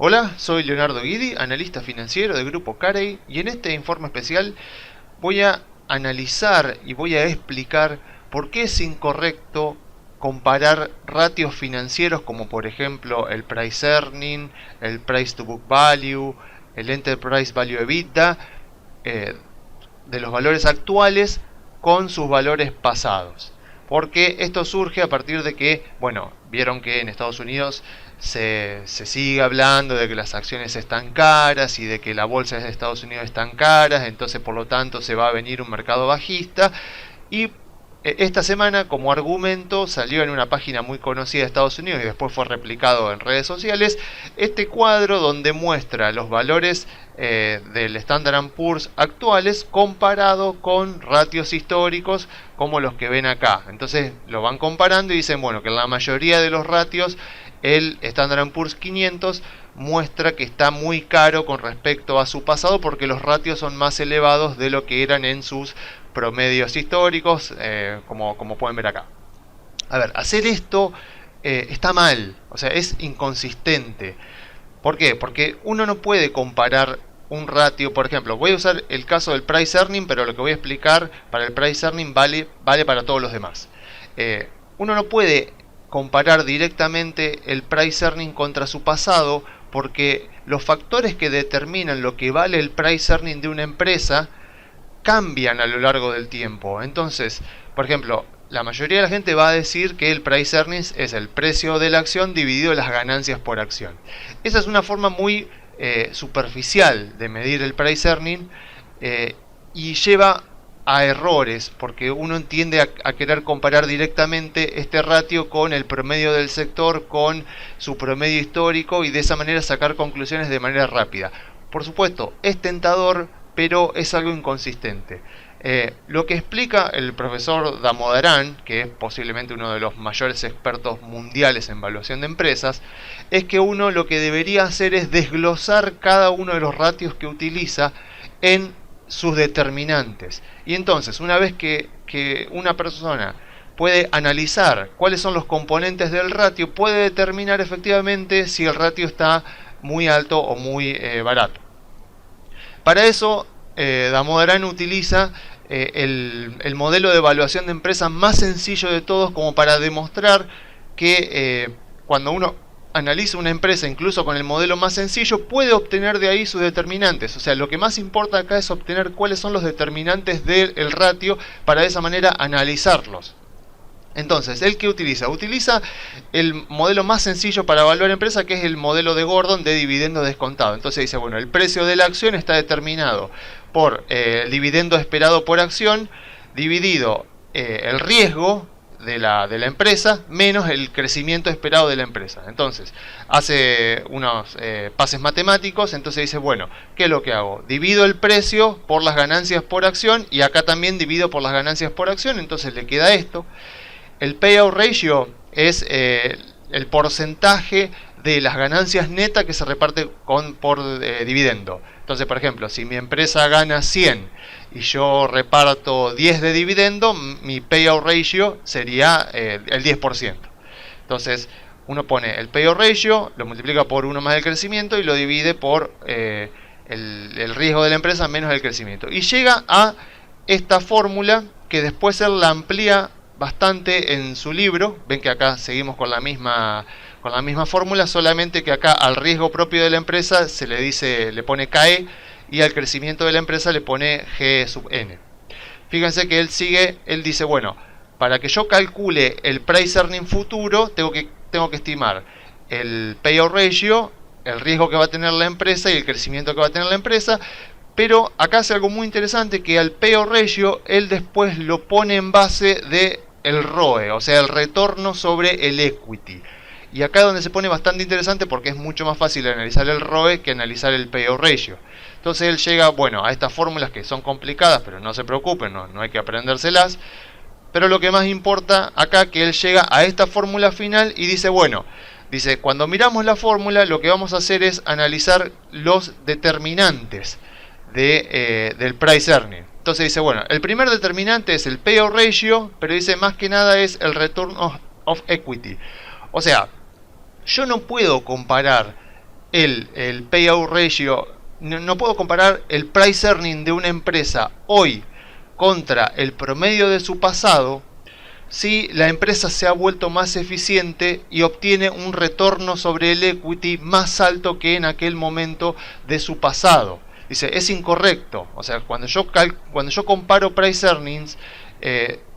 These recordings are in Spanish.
Hola, soy Leonardo Guidi, analista financiero de Grupo Carey, y en este informe especial voy a analizar y voy a explicar por qué es incorrecto comparar ratios financieros como por ejemplo el Price Earning, el Price to Book Value, el Enterprise Value EBITDA, eh, de los valores actuales con sus valores pasados. Porque esto surge a partir de que, bueno, vieron que en Estados Unidos se sigue hablando de que las acciones están caras y de que la bolsa de Estados Unidos están caras, entonces por lo tanto se va a venir un mercado bajista. Y esta semana, como argumento, salió en una página muy conocida de Estados Unidos y después fue replicado en redes sociales este cuadro donde muestra los valores del Standard & Poor's actuales comparado con ratios históricos como los que ven acá. Entonces lo van comparando y dicen, bueno, que en la mayoría de los ratios el Standard & Poor's 500 muestra que está muy caro con respecto a su pasado porque los ratios son más elevados de lo que eran en sus promedios históricos, como pueden ver acá. A ver, hacer esto está mal, o sea, es inconsistente. ¿Por qué? Porque uno no puede comparar un ratio, por ejemplo, voy a usar el caso del Price Earning, pero lo que voy a explicar para el Price Earning vale para todos los demás. Uno no puede comparar directamente el Price Earning contra su pasado porque los factores que determinan lo que vale el Price Earning de una empresa cambian a lo largo del tiempo. Entonces, por ejemplo, la mayoría de la gente va a decir que el price earnings es el precio de la acción dividido las ganancias por acción. Esa es una forma muy superficial de medir el price earning y lleva a errores porque uno tiende a querer comparar directamente este ratio con el promedio del sector, con su promedio histórico y de esa manera sacar conclusiones de manera rápida. Por supuesto, es tentador, pero es algo inconsistente. Lo que explica el profesor Damodaran, que es posiblemente uno de los mayores expertos mundiales en evaluación de empresas, es que uno lo que debería hacer es desglosar cada uno de los ratios que utiliza en sus determinantes. Y entonces, una vez que una persona puede analizar cuáles son los componentes del ratio, puede determinar efectivamente si el ratio está muy alto o muy barato. Para eso, Damodaran utiliza el modelo de evaluación de empresas más sencillo de todos como para demostrar que cuando uno analiza una empresa incluso con el modelo más sencillo puede obtener de ahí sus determinantes. O sea, lo que más importa acá es obtener cuáles son los determinantes del ratio para de esa manera analizarlos. Entonces, ¿el que utiliza? Utiliza el modelo más sencillo para evaluar empresa, que es el modelo de Gordon de dividendo descontado. Entonces dice, bueno, el precio de la acción está determinado por el dividendo esperado por acción, dividido el riesgo de la empresa, menos el crecimiento esperado de la empresa. Entonces, hace unos pases matemáticos, entonces dice, bueno, ¿qué es lo que hago? Divido el precio por las ganancias por acción, y acá también divido por las ganancias por acción, entonces le queda esto. El payout ratio es el porcentaje de las ganancias netas que se reparte por dividendo. Entonces, por ejemplo, si mi empresa gana 100 y yo reparto 10 de dividendo, mi payout ratio sería el 10%. Entonces, uno pone el payout ratio, lo multiplica por 1 más el crecimiento y lo divide por el riesgo de la empresa menos el crecimiento. Y llega a esta fórmula que después él la amplía bastante en su libro. Ven que acá seguimos con la misma fórmula, solamente que acá al riesgo propio de la empresa le pone KE y al crecimiento de la empresa le pone G sub N. Fíjense que él dice, bueno, para que yo calcule el price earning futuro tengo que estimar el payout ratio, el riesgo que va a tener la empresa y el crecimiento que va a tener la empresa. Pero acá hace algo muy interesante, que al payout ratio él después lo pone en base de el ROE, o sea, el retorno sobre el equity. Y acá es donde se pone bastante interesante porque es mucho más fácil analizar el ROE que analizar el payout ratio. Entonces él llega, bueno, a estas fórmulas que son complicadas, pero no se preocupen, no hay que aprendérselas. Pero lo que más importa acá, que él llega a esta fórmula final y dice, bueno, cuando miramos la fórmula lo que vamos a hacer es analizar los determinantes del price earning. Entonces dice, bueno, el primer determinante es el payout ratio, pero dice más que nada es el return of equity. O sea, yo no puedo comparar el payout ratio, no puedo comparar el price earning de una empresa hoy contra el promedio de su pasado si la empresa se ha vuelto más eficiente y obtiene un retorno sobre el equity más alto que en aquel momento de su pasado. Dice, es incorrecto. O sea, cuando yo comparo price earnings,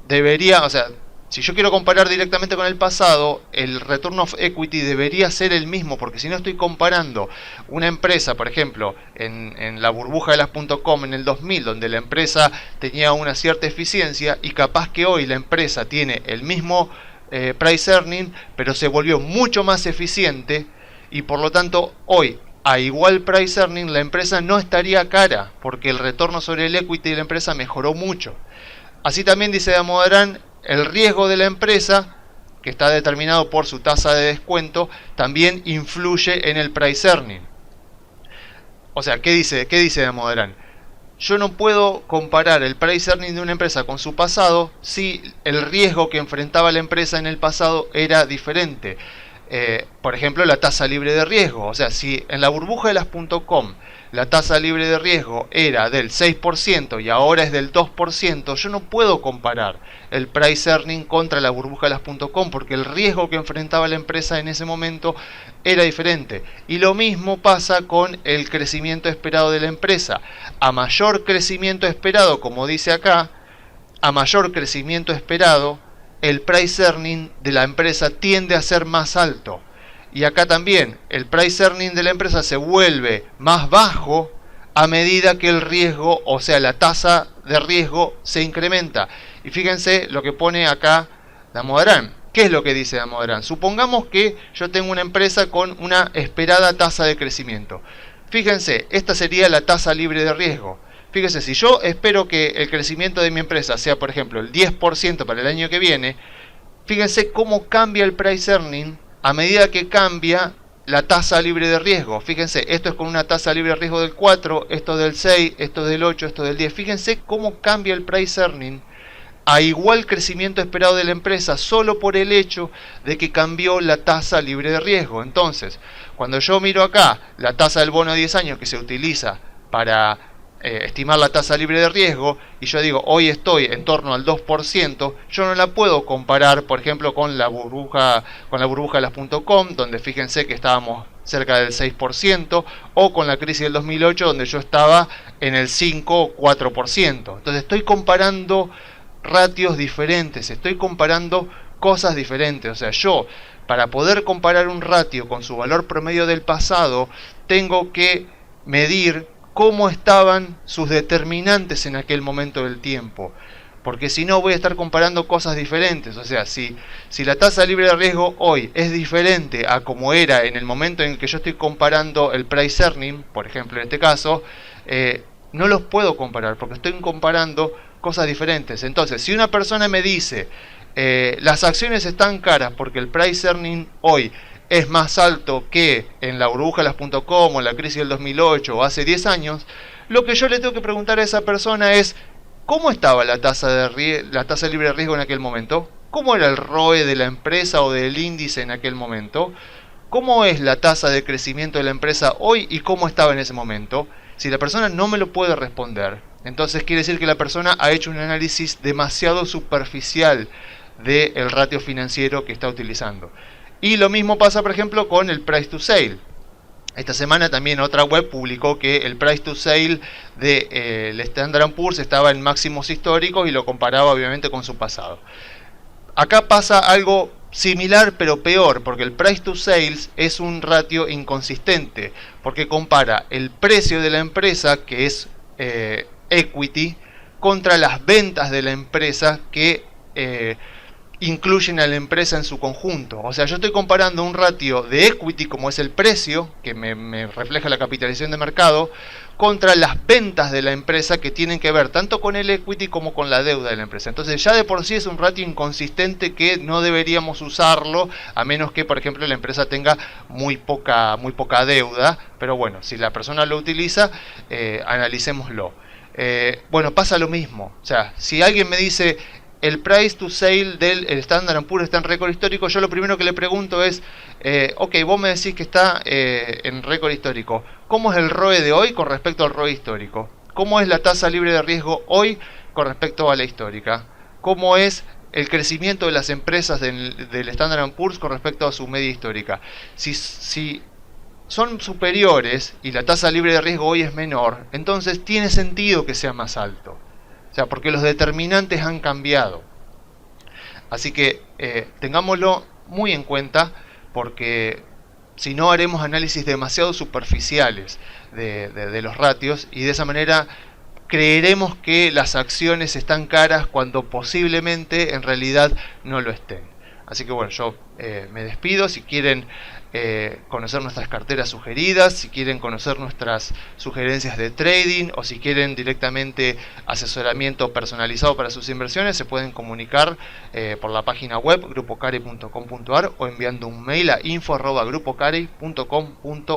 debería, o sea, si yo quiero comparar directamente con el pasado, el return of equity debería ser el mismo, porque si no estoy comparando una empresa, por ejemplo, en la burbuja de las .com en el 2000, donde la empresa tenía una cierta eficiencia, y capaz que hoy la empresa tiene el mismo price earning, pero se volvió mucho más eficiente, y por lo tanto hoy, a igual price earning, la empresa no estaría cara, porque el retorno sobre el equity de la empresa mejoró mucho. Así también dice Damodaran, el riesgo de la empresa, que está determinado por su tasa de descuento, también influye en el price earning. O sea, ¿qué dice Damodaran? Yo no puedo comparar el price earning de una empresa con su pasado si el riesgo que enfrentaba la empresa en el pasado era diferente. Por ejemplo, la tasa libre de riesgo. O sea, si en la burbuja de las .com la tasa libre de riesgo era del 6% y ahora es del 2%, yo no puedo comparar el price earning contra la burbuja de las .com porque el riesgo que enfrentaba la empresa en ese momento era diferente. Y lo mismo pasa con el crecimiento esperado de la empresa. A mayor crecimiento esperado, como dice acá, a mayor crecimiento esperado, el price earning de la empresa tiende a ser más alto. Y acá también el price earning de la empresa se vuelve más bajo a medida que el riesgo, o sea, la tasa de riesgo se incrementa. Y fíjense lo que pone acá Damodaran. ¿Qué es lo que dice Damodaran? Supongamos que yo tengo una empresa con una esperada tasa de crecimiento. Fíjense, esta sería la tasa libre de riesgo. Fíjense, si yo espero que el crecimiento de mi empresa sea, por ejemplo, el 10% para el año que viene, fíjense cómo cambia el price earning a medida que cambia la tasa libre de riesgo. Fíjense, esto es con una tasa libre de riesgo del 4, esto del 6, esto del 8, esto del 10. Fíjense cómo cambia el price earning a igual crecimiento esperado de la empresa solo por el hecho de que cambió la tasa libre de riesgo. Entonces, cuando yo miro acá la tasa del bono de 10 años que se utiliza para estimar la tasa libre de riesgo, y yo digo hoy estoy en torno al 2%, yo no la puedo comparar, por ejemplo, con la burbuja de las .com, donde fíjense que estábamos cerca del 6%, o con la crisis del 2008, donde yo estaba en el 5 o 4%. Entonces estoy comparando ratios diferentes, estoy comparando cosas diferentes. O sea, yo, para poder comparar un ratio con su valor promedio del pasado, tengo que medir cómo estaban sus determinantes en aquel momento del tiempo, porque si no voy a estar comparando cosas diferentes. O sea, si la tasa libre de riesgo hoy es diferente a como era en el momento en el que yo estoy comparando el price earning, por ejemplo en este caso, no los puedo comparar porque estoy comparando cosas diferentes. Entonces, si una persona me dice las acciones están caras porque el price earning hoy es más alto que en la burbuja de las .com o en la crisis del 2008 o hace 10 años, lo que yo le tengo que preguntar a esa persona es ¿cómo estaba la tasa libre de riesgo en aquel momento? ¿Cómo era el ROE de la empresa o del índice en aquel momento? ¿Cómo es la tasa de crecimiento de la empresa hoy y cómo estaba en ese momento? Si la persona no me lo puede responder, entonces quiere decir que la persona ha hecho un análisis demasiado superficial del ratio financiero que está utilizando. Y lo mismo pasa, por ejemplo, con el price to sale. Esta semana también otra web publicó que el price to sale del Standard & Poor's estaba en máximos históricos y lo comparaba obviamente con su pasado. Acá pasa algo similar pero peor, porque el price to sales es un ratio inconsistente, porque compara el precio de la empresa, que es equity, contra las ventas de la empresa que incluyen a la empresa en su conjunto. O sea, yo estoy comparando un ratio de equity, como es el precio, que me refleja la capitalización de mercado, contra las ventas de la empresa, que tienen que ver tanto con el equity como con la deuda de la empresa. Entonces ya de por sí es un ratio inconsistente que no deberíamos usarlo, a menos que, por ejemplo, la empresa tenga muy poca deuda. Pero bueno, si la persona lo utiliza, analicémoslo. Bueno, pasa lo mismo. O sea, si alguien me dice el price to sale del Standard & Poor's está en récord histórico, yo lo primero que le pregunto es, ok, vos me decís que está en récord histórico, ¿cómo es el ROE de hoy con respecto al ROE histórico? ¿Cómo es la tasa libre de riesgo hoy con respecto a la histórica? ¿Cómo es el crecimiento de las empresas del Standard & Poor's con respecto a su media histórica? Si son superiores y la tasa libre de riesgo hoy es menor, entonces tiene sentido que sea más alto. O sea, porque los determinantes han cambiado. Así que tengámoslo muy en cuenta, porque si no haremos análisis demasiado superficiales de los ratios, y de esa manera creeremos que las acciones están caras cuando posiblemente en realidad no lo estén. Así que bueno, yo me despido. Si quieren conocer nuestras carteras sugeridas, si quieren conocer nuestras sugerencias de trading, o si quieren directamente asesoramiento personalizado para sus inversiones, se pueden comunicar por la página web grupocarey.com.ar o enviando un mail a info@grupocarey.com.ar.